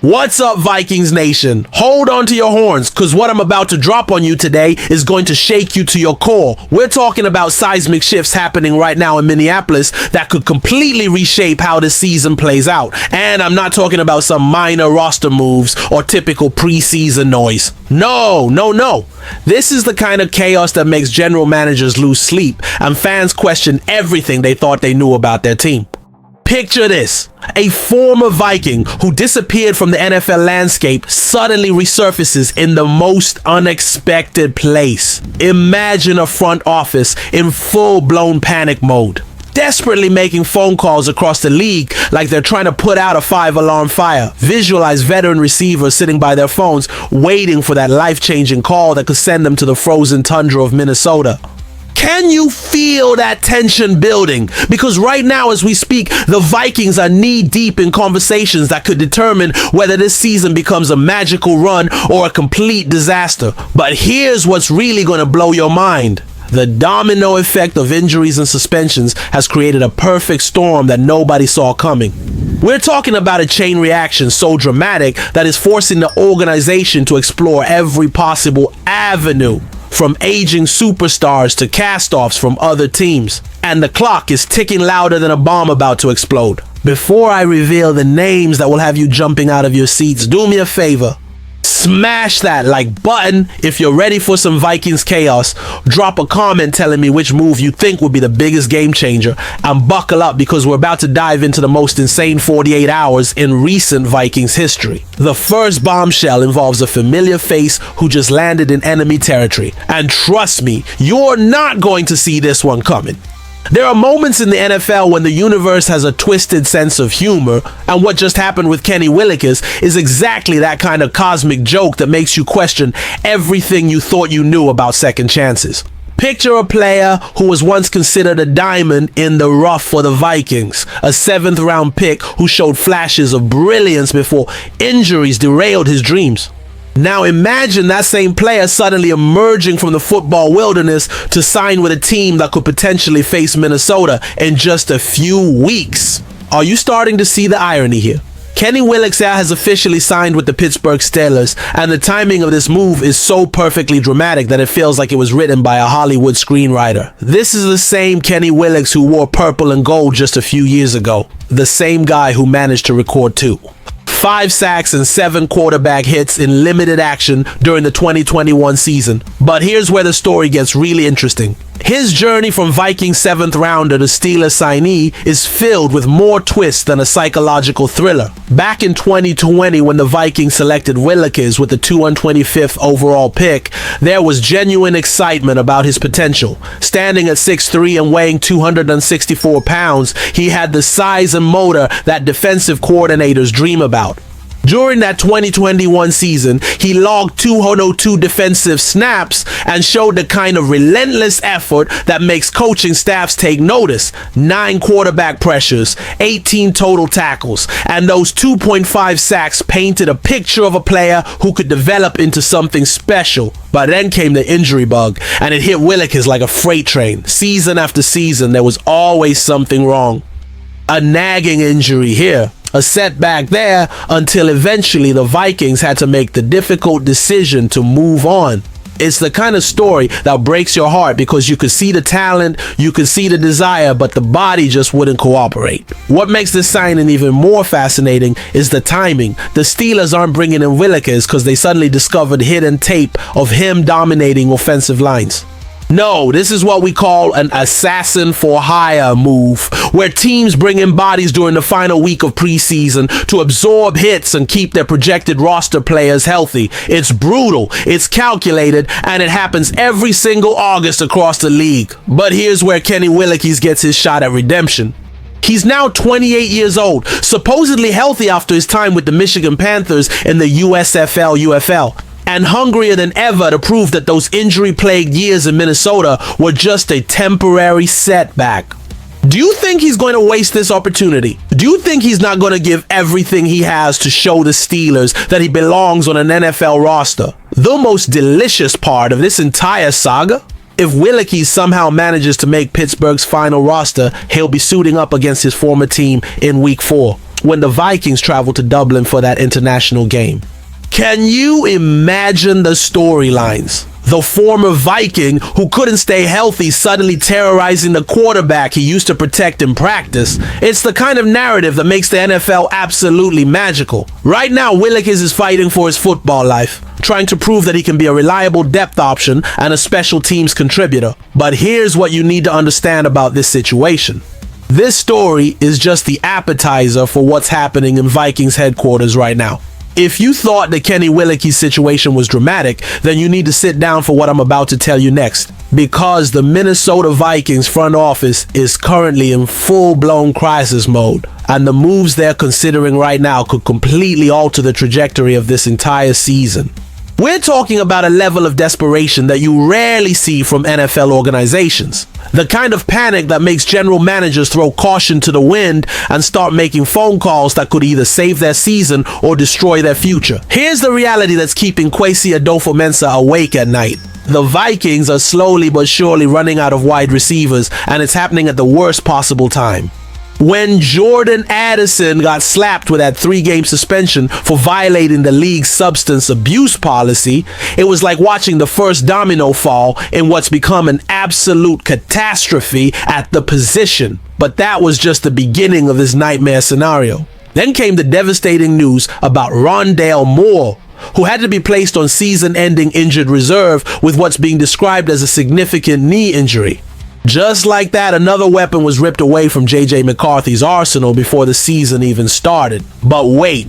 What's up, Vikings Nation? Hold on to your horns, because what I'm about to drop on you today is going to shake you to your core. We're talking about seismic shifts happening right now in Minneapolis that could completely reshape how this season plays out. And I'm not talking about some minor roster moves or typical preseason noise. No. This is the kind of chaos that makes general managers lose sleep and fans question everything they thought they knew about their team. Picture this. A former Viking who disappeared from the NFL landscape suddenly resurfaces in the most unexpected place. Imagine a front office in full-blown panic mode, desperately making phone calls across the league like they're trying to put out a 5-alarm fire. Visualize veteran receivers sitting by their phones waiting for that life-changing call that could send them to the frozen tundra of Minnesota. Can you feel that tension building? Because right now as we speak, the Vikings are knee-deep in conversations that could determine whether this season becomes a magical run or a complete disaster. But here's what's really going to blow your mind. The domino effect of injuries and suspensions has created a perfect storm that nobody saw coming. We're talking about a chain reaction so dramatic that is forcing the organization to explore every possible avenue, from aging superstars to cast-offs from other teams. And the clock is ticking louder than a bomb about to explode. Before I reveal the names that will have you jumping out of your seats, do me a favor. Smash that like button if you're ready for some Vikings chaos. Drop a comment telling me which move you think would be the biggest game changer, and buckle up because we're about to dive into the most insane 48 hours in recent Vikings history. The first bombshell involves a familiar face who just landed in enemy territory, and trust me, you're not going to see this one coming. There are moments in the NFL when the universe has a twisted sense of humor, and what just happened with Kenny Willix is exactly that kind of cosmic joke that makes you question everything you thought you knew about second chances. Picture a player who was once considered a diamond in the rough for the Vikings, a 7th-round pick who showed flashes of brilliance before injuries derailed his dreams. Now imagine that same player suddenly emerging from the football wilderness to sign with a team that could potentially face Minnesota in just a few weeks. Are you starting to see the irony here? Kenny Willix has officially signed with the Pittsburgh Steelers, and the timing of this move is so perfectly dramatic that it feels like it was written by a Hollywood screenwriter. This is the same Kenny Willix who wore purple and gold just a few years ago. The same guy who managed to record 5 sacks and 7 quarterback hits in limited action during the 2021 season. But here's where the story gets really interesting. His journey from Viking 7th rounder to Steelers signee is filled with more twists than a psychological thriller. Back in 2020, when the Vikings selected Willix with the 225th overall pick, there was genuine excitement about his potential. Standing at 6'3" and weighing 264 pounds, he had the size and motor that defensive coordinators dream about. During that 2021 season, he logged 202 defensive snaps and showed the kind of relentless effort that makes coaching staffs take notice. 9 quarterback pressures, 18 total tackles, and those 2.5 sacks painted a picture of a player who could develop into something special. But then came the injury bug, and it hit Willix like a freight train. Season after season, there was always something wrong. A nagging injury here, a setback there, until eventually the Vikings had to make the difficult decision to move on. It's the kind of story that breaks your heart because you could see the talent, you could see the desire, but the body just wouldn't cooperate. What makes this signing even more fascinating is the timing. The Steelers aren't bringing in Willix because they suddenly discovered hidden tape of him dominating offensive lines. No, this is what we call an assassin for hire move, where teams bring in bodies during the final week of preseason to absorb hits and keep their projected roster players healthy. It's brutal, it's calculated, and it happens every single August across the league. But here's where Kenny Willix gets his shot at redemption. He's now 28 years old, supposedly healthy after his time with the Michigan Panthers in the USFL-UFL. And hungrier than ever to prove that those injury-plagued years in Minnesota were just a temporary setback. Do you think he's going to waste this opportunity? Do you think he's not going to give everything he has to show the Steelers that he belongs on an NFL roster? The most delicious part of this entire saga? If Willix somehow manages to make Pittsburgh's final roster, he'll be suiting up against his former team in Week 4. when the Vikings traveled to Dublin for that international game. Can you imagine the storylines? The former Viking who couldn't stay healthy suddenly terrorizing the quarterback he used to protect in practice. It's the kind of narrative that makes the NFL absolutely magical. Right now, Willix is fighting for his football life, trying to prove that he can be a reliable depth option and a special teams contributor. But here's what you need to understand about this situation. This story is just the appetizer for what's happening in Vikings headquarters right now. If you thought the Kenny Willix situation was dramatic, then you need to sit down for what I'm about to tell you next. Because the Minnesota Vikings front office is currently in full-blown crisis mode, and the moves they're considering right now could completely alter the trajectory of this entire season. We're talking about a level of desperation that you rarely see from NFL organizations. The kind of panic that makes general managers throw caution to the wind and start making phone calls that could either save their season or destroy their future. Here's the reality that's keeping Kwesi Adofo-Mensah awake at night. The Vikings are slowly but surely running out of wide receivers, and it's happening at the worst possible time. When Jordan Addison got slapped with that 3-game suspension for violating the league's substance abuse policy, it was like watching the first domino fall in what's become an absolute catastrophe at the position. But that was just the beginning of this nightmare scenario. Then came the devastating news about Rondale Moore, who had to be placed on season-ending injured reserve with what's being described as a significant knee injury. Just like that, another weapon was ripped away from J.J. McCarthy's arsenal before the season even started. But wait,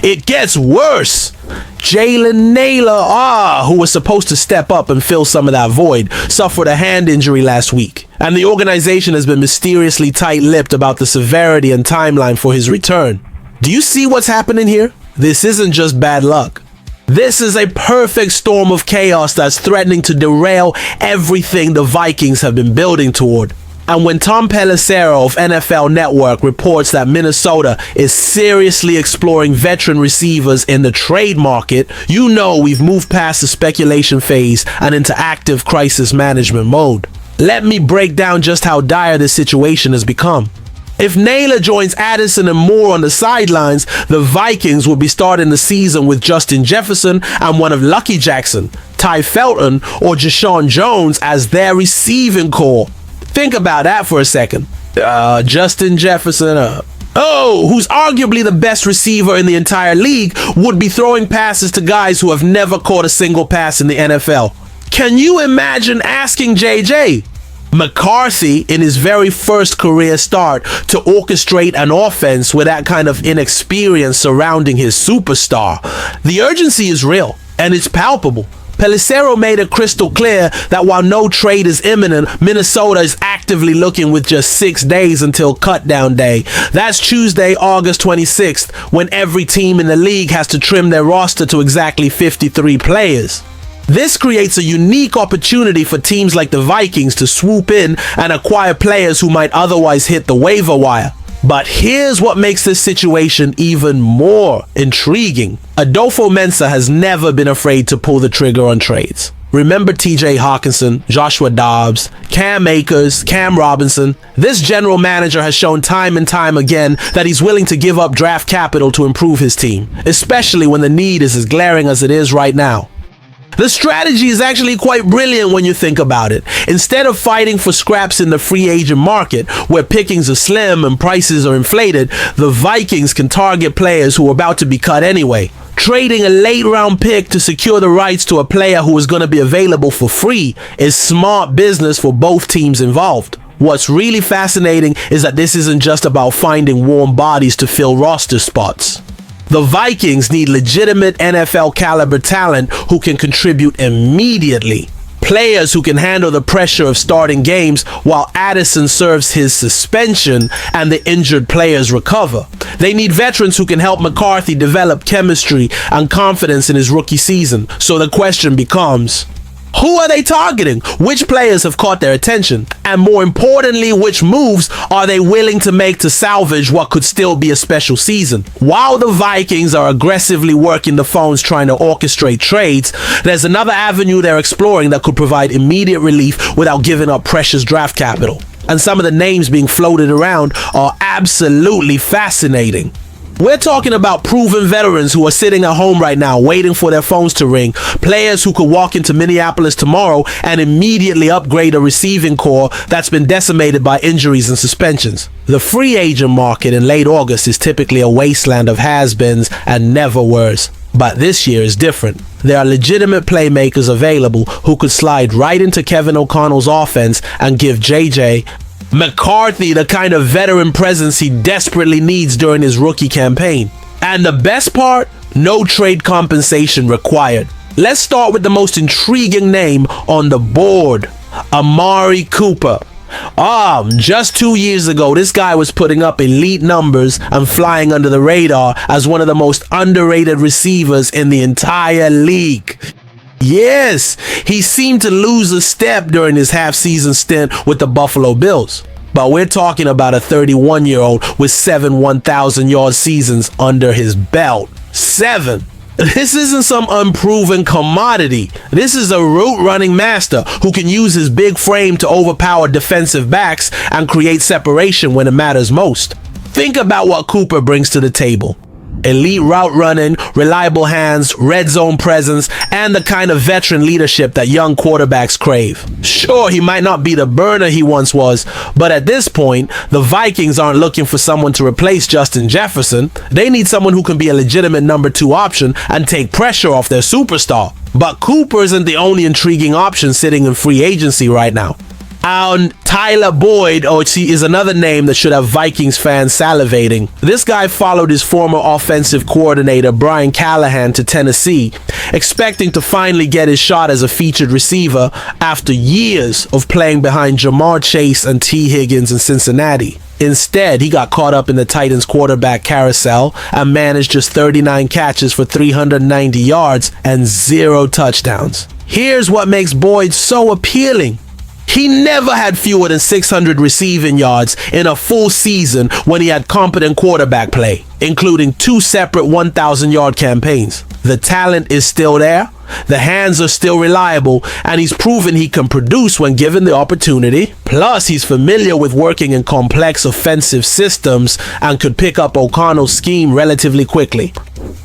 it gets worse. Jalen Naylor, who was supposed to step up and fill some of that void, suffered a hand injury last week. And the organization has been mysteriously tight-lipped about the severity and timeline for his return. Do you see what's happening here? This isn't just bad luck. This is a perfect storm of chaos that's threatening to derail everything the Vikings have been building toward. And when Tom Pelissero of NFL Network reports that Minnesota is seriously exploring veteran receivers in the trade market, you know we've moved past the speculation phase and into active crisis management mode. Let me break down just how dire this situation has become. If Naylor joins Addison and Moore on the sidelines, the Vikings will be starting the season with Justin Jefferson and one of Lucky Jackson, Ty Felton, or Jashawn Jones as their receiving core. Think about that for a second. Justin Jefferson, who's arguably the best receiver in the entire league, would be throwing passes to guys who have never caught a single pass in the NFL. Can you imagine asking JJ McCarthy in his very first career start to orchestrate an offense with that kind of inexperience surrounding his superstar? The urgency is real and it's palpable. Pelissero made it crystal clear that while no trade is imminent, Minnesota is actively looking with just 6 days until cutdown day. That's Tuesday, August 26th, when every team in the league has to trim their roster to exactly 53 players. This creates a unique opportunity for teams like the Vikings to swoop in and acquire players who might otherwise hit the waiver wire. But here's what makes this situation even more intriguing. Adofo-Mensah has never been afraid to pull the trigger on trades. Remember TJ Hawkinson, Joshua Dobbs, Cam Akers, Cam Robinson? This general manager has shown time and time again that he's willing to give up draft capital to improve his team, especially when the need is as glaring as it is right now. The strategy is actually quite brilliant when you think about it. Instead of fighting for scraps in the free agent market, where pickings are slim and prices are inflated, the Vikings can target players who are about to be cut anyway. Trading a late-round pick to secure the rights to a player who is going to be available for free is smart business for both teams involved. What's really fascinating is that this isn't just about finding warm bodies to fill roster spots. The Vikings need legitimate NFL caliber talent who can contribute immediately. Players who can handle the pressure of starting games while Addison serves his suspension and the injured players recover. They need veterans who can help McCarthy develop chemistry and confidence in his rookie season. So the question becomes, who are they targeting? Which players have caught their attention? And more importantly, which moves are they willing to make to salvage what could still be a special season? While the Vikings are aggressively working the phones trying to orchestrate trades, there's another avenue they're exploring that could provide immediate relief without giving up precious draft capital. And some of the names being floated around are absolutely fascinating. We're talking about proven veterans who are sitting at home right now waiting for their phones to ring, players who could walk into Minneapolis tomorrow and immediately upgrade a receiving core that's been decimated by injuries and suspensions. The free agent market in late August is typically a wasteland of has-beens and never-weres. But this year is different. There are legitimate playmakers available who could slide right into Kevin O'Connell's offense and give J.J. McCarthy the kind of veteran presence he desperately needs during his rookie campaign. And the best part? No trade compensation required. Let's start with the most intriguing name on the board, Amari Cooper. Just 2 years ago, this guy was putting up elite numbers and flying under the radar as one of the most underrated receivers in the entire league. Yes, he seemed to lose a step during his half-season stint with the Buffalo Bills. But we're talking about a 31-year-old with 7 1,000-yard seasons under his belt. 7. This isn't some unproven commodity. This is a route-running master who can use his big frame to overpower defensive backs and create separation when it matters most. Think about what Cooper brings to the table. Elite route running, reliable hands, red zone presence, and the kind of veteran leadership that young quarterbacks crave. Sure, he might not be the burner he once was, but at this point, the Vikings aren't looking for someone to replace Justin Jefferson. They need someone who can be a legitimate number 2 option and take pressure off their superstar. But Cooper isn't the only intriguing option sitting in free agency right now. And Tyler Boyd, is another name that should have Vikings fans salivating. This guy followed his former offensive coordinator Brian Callahan to Tennessee, expecting to finally get his shot as a featured receiver after years of playing behind Jamar Chase and T. Higgins in Cincinnati. Instead, he got caught up in the Titans quarterback carousel and managed just 39 catches for 390 yards and 0 touchdowns. Here's what makes Boyd so appealing. He never had fewer than 600 receiving yards in a full season when he had competent quarterback play, including 2 separate 1,000-yard campaigns. The talent is still there, the hands are still reliable, and he's proven he can produce when given the opportunity. Plus, he's familiar with working in complex offensive systems and could pick up O'Connell's scheme relatively quickly.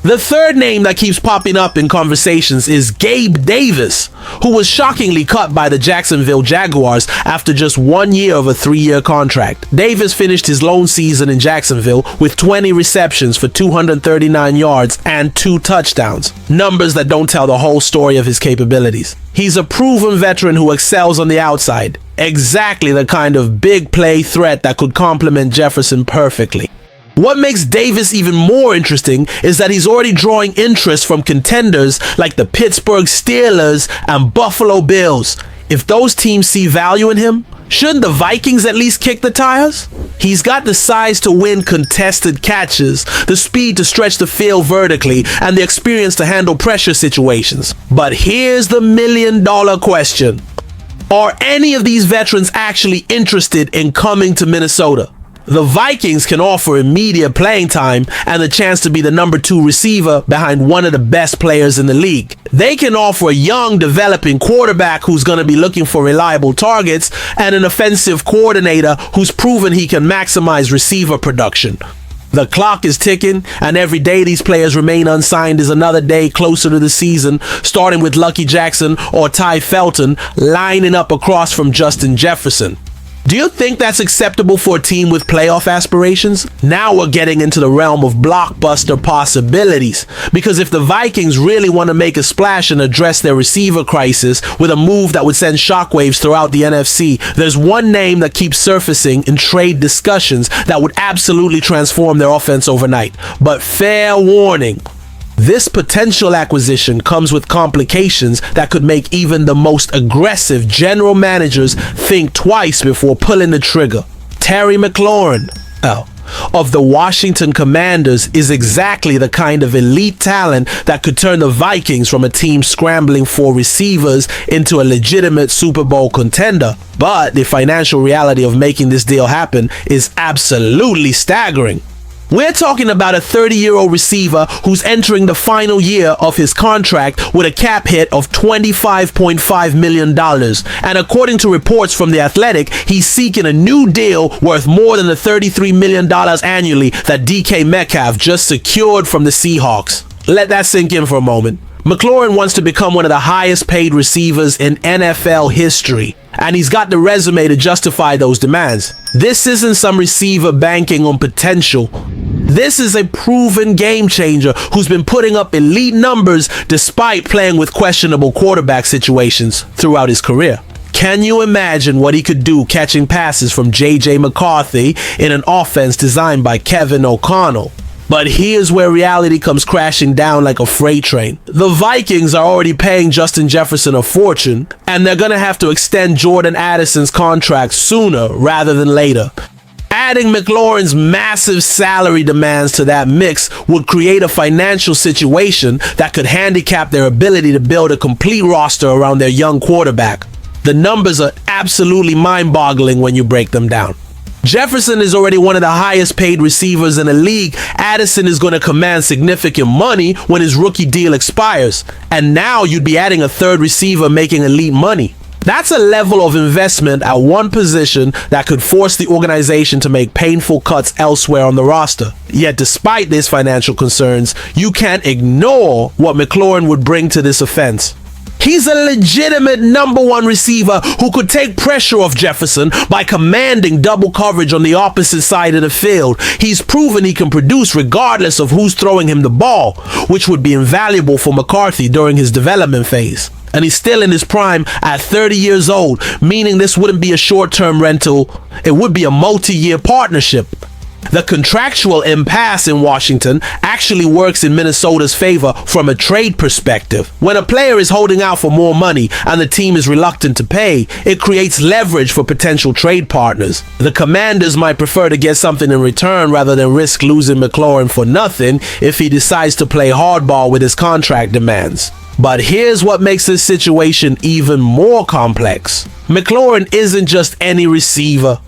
The third name that keeps popping up in conversations is Gabe Davis, who was shockingly cut by the Jacksonville Jaguars after just 1 year of a 3-year contract. Davis finished his lone season in Jacksonville with 20 receptions for 239 yards and 2 touchdowns, numbers that don't tell the whole story of his capabilities. He's a proven veteran who excels on the outside, exactly the kind of big play threat that could complement Jefferson perfectly. What makes Davis even more interesting is that he's already drawing interest from contenders like the Pittsburgh Steelers and Buffalo Bills. If those teams see value in him, shouldn't the Vikings at least kick the tires? He's got the size to win contested catches, the speed to stretch the field vertically, and the experience to handle pressure situations. But here's the million-dollar question. Are any of these veterans actually interested in coming to Minnesota? The Vikings can offer immediate playing time and the chance to be the number 2 receiver behind one of the best players in the league. They can offer a young, developing quarterback who's going to be looking for reliable targets and an offensive coordinator who's proven he can maximize receiver production. The clock is ticking, and every day these players remain unsigned is another day closer to the season, starting with Lucky Jackson or Ty Felton lining up across from Justin Jefferson. Do you think that's acceptable for a team with playoff aspirations? Now we're getting into the realm of blockbuster possibilities, because if the Vikings really want to make a splash and address their receiver crisis with a move that would send shockwaves throughout the NFC, there's one name that keeps surfacing in trade discussions that would absolutely transform their offense overnight. But fair warning, this potential acquisition comes with complications that could make even the most aggressive general managers think twice before pulling the trigger. Terry McLaurin of the Washington Commanders is exactly the kind of elite talent that could turn the Vikings from a team scrambling for receivers into a legitimate Super Bowl contender. But the financial reality of making this deal happen is absolutely staggering. We're talking about a 30-year-old receiver who's entering the final year of his contract with a cap hit of $25.5 million. And according to reports from The Athletic, he's seeking a new deal worth more than the $33 million annually that DK Metcalf just secured from the Seahawks. Let that sink in for a moment. McLaurin wants to become one of the highest paid receivers in NFL history, and he's got the resume to justify those demands. This isn't some receiver banking on potential. This is a proven game changer who's been putting up elite numbers despite playing with questionable quarterback situations throughout his career. Can you imagine what he could do catching passes from J.J. McCarthy in an offense designed by Kevin O'Connell? But here's where reality comes crashing down like a freight train. The Vikings are already paying Justin Jefferson a fortune, and they're gonna have to extend Jordan Addison's contract sooner rather than later. Adding McLaurin's massive salary demands to that mix would create a financial situation that could handicap their ability to build a complete roster around their young quarterback. The numbers are absolutely mind-boggling when you break them down. Jefferson is already one of the highest paid receivers in the league. Addison is going to command significant money when his rookie deal expires. And now you'd be adding a third receiver making elite money. That's a level of investment at one position that could force the organization to make painful cuts elsewhere on the roster. Yet despite these financial concerns, you can't ignore what McLaurin would bring to this offense. He's a legitimate number one receiver who could take pressure off Jefferson by commanding double coverage on the opposite side of the field. He's proven he can produce regardless of who's throwing him the ball, which would be invaluable for McCarthy during his development phase. And he's still in his prime at 30 years old, meaning this wouldn't be a short-term rental, it would be a multi-year partnership. The contractual impasse in Washington actually works in Minnesota's favor from a trade perspective. When a player is holding out for more money and the team is reluctant to pay, it creates leverage for potential trade partners. The Commanders might prefer to get something in return rather than risk losing McLaurin for nothing if he decides to play hardball with his contract demands. But here's what makes this situation even more complex. McLaurin isn't just any receiver.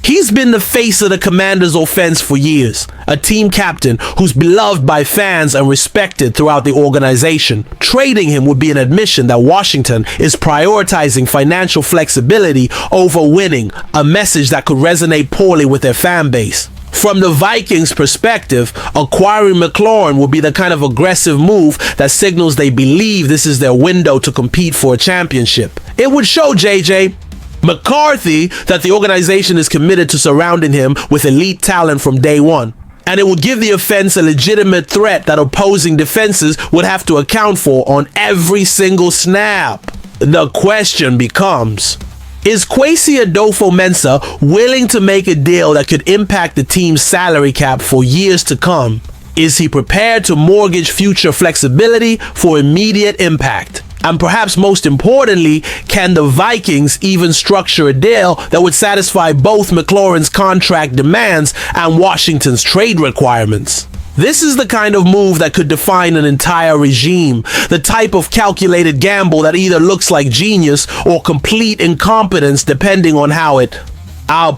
He's been the face of the Commanders' offense for years, a team captain who's beloved by fans and respected throughout the organization. Trading him would be an admission that Washington is prioritizing financial flexibility over winning, a message that could resonate poorly with their fan base. From the Vikings' perspective, acquiring McLaurin will be the kind of aggressive move that signals they believe this is their window to compete for a championship. It would show J.J. McCarthy that the organization is committed to surrounding him with elite talent from day one. And it would give the offense a legitimate threat that opposing defenses would have to account for on every single snap. The question becomes, is Kwesi Adofo-Mensah willing to make a deal that could impact the team's salary cap for years to come? Is he prepared to mortgage future flexibility for immediate impact? And perhaps most importantly, can the Vikings even structure a deal that would satisfy both McLaurin's contract demands and Washington's trade requirements? This is the kind of move that could define an entire regime, the type of calculated gamble that either looks like genius or complete incompetence depending on how it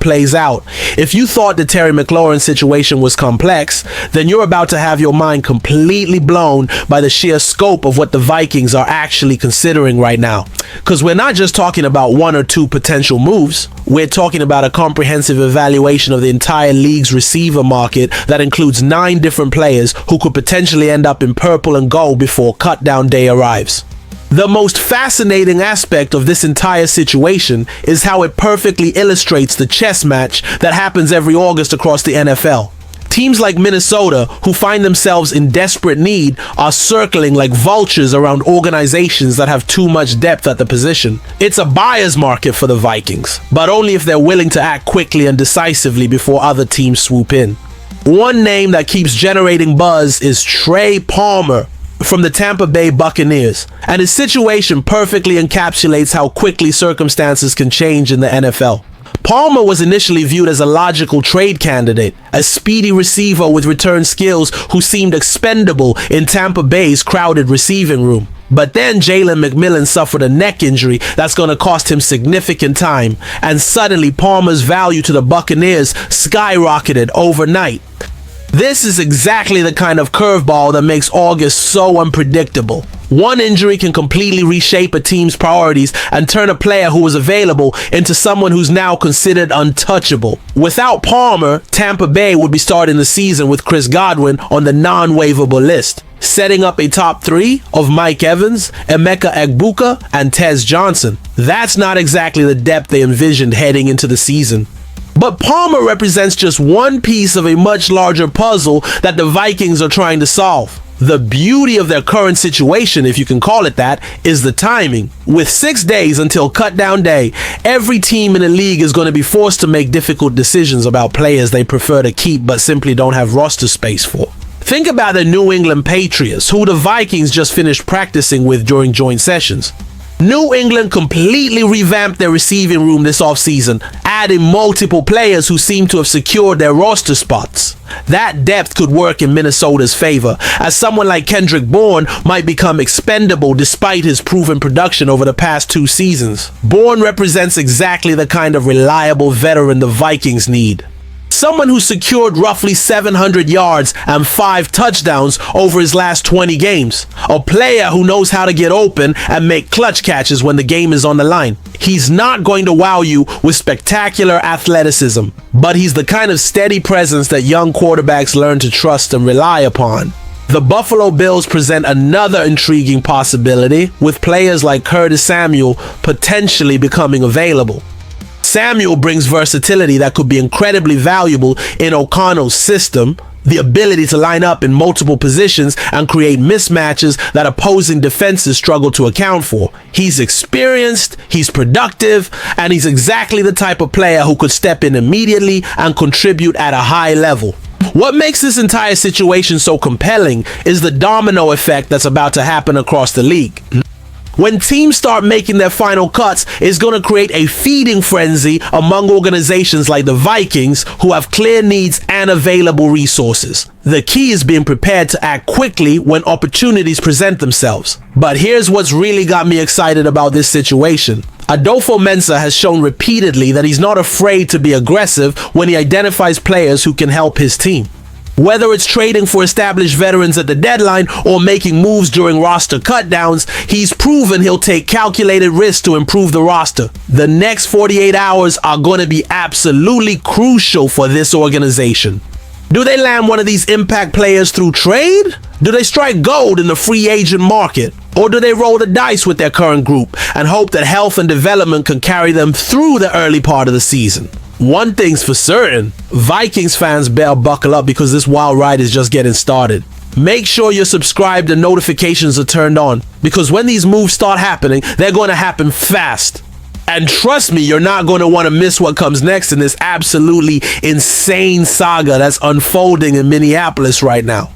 plays out. If you thought the Terry McLaurin situation was complex, then you're about to have your mind completely blown by the sheer scope of what the Vikings are actually considering right now. Because we're not just talking about one or two potential moves. We're talking about a comprehensive evaluation of the entire league's receiver market that includes 9 different players who could potentially end up in purple and gold before cut-down day arrives. The most fascinating aspect of this entire situation is how it perfectly illustrates the chess match that happens every August across the NFL. Teams like Minnesota, who find themselves in desperate need, are circling like vultures around organizations that have too much depth at the position. It's a buyer's market for the Vikings, but only if they're willing to act quickly and decisively before other teams swoop in. One name that keeps generating buzz is Trey Palmer from the Tampa Bay Buccaneers, and his situation perfectly encapsulates how quickly circumstances can change in the NFL. Palmer was initially viewed as a logical trade candidate, a speedy receiver with return skills who seemed expendable in Tampa Bay's crowded receiving room. But then Jalen McMillan suffered a neck injury that's going to cost him significant time, and suddenly Palmer's value to the Buccaneers skyrocketed overnight. This is exactly the kind of curveball that makes August so unpredictable. One injury can completely reshape a team's priorities and turn a player who was available into someone who's now considered untouchable. Without Palmer, Tampa Bay would be starting the season with Chris Godwin on the non-waivable list, setting up a top three of Mike Evans, Emeka Egbuka, and Tez Johnson. That's not exactly the depth they envisioned heading into the season. But Palmer represents just one piece of a much larger puzzle that the Vikings are trying to solve. The beauty of their current situation, if you can call it that, is the timing. With 6 days until cut-down day, every team in the league is going to be forced to make difficult decisions about players they prefer to keep but simply don't have roster space for. Think about the New England Patriots, who the Vikings just finished practicing with during joint sessions. New England completely revamped their receiving room this offseason, adding multiple players who seem to have secured their roster spots. That depth could work in Minnesota's favor, as someone like Kendrick Bourne might become expendable despite his proven production over the past 2 seasons. Bourne represents exactly the kind of reliable veteran the Vikings need. Someone who secured roughly 700 yards and 5 touchdowns over his last 20 games. A player who knows how to get open and make clutch catches when the game is on the line. He's not going to wow you with spectacular athleticism, but he's the kind of steady presence that young quarterbacks learn to trust and rely upon. The Buffalo Bills present another intriguing possibility, with players like Curtis Samuel potentially becoming available. Samuel brings versatility that could be incredibly valuable in O'Connell's system, the ability to line up in multiple positions and create mismatches that opposing defenses struggle to account for. He's experienced, he's productive, and he's exactly the type of player who could step in immediately and contribute at a high level. What makes this entire situation so compelling is the domino effect that's about to happen across the league. When teams start making their final cuts, it's going to create a feeding frenzy among organizations like the Vikings, who have clear needs and available resources. The key is being prepared to act quickly when opportunities present themselves. But here's what's really got me excited about this situation. Adolfo Mensah has shown repeatedly that he's not afraid to be aggressive when he identifies players who can help his team. Whether it's trading for established veterans at the deadline or making moves during roster cutdowns, he's proven he'll take calculated risks to improve the roster. The next 48 hours are going to be absolutely crucial for this organization. Do they land one of these impact players through trade? Do they strike gold in the free agent market? Or do they roll the dice with their current group and hope that health and development can carry them through the early part of the season? One thing's for certain, Vikings fans better buckle up because this wild ride is just getting started. Make sure you're subscribed and notifications are turned on, because when these moves start happening, they're going to happen fast. And trust me, you're not going to want to miss what comes next in this absolutely insane saga that's unfolding in Minneapolis right now.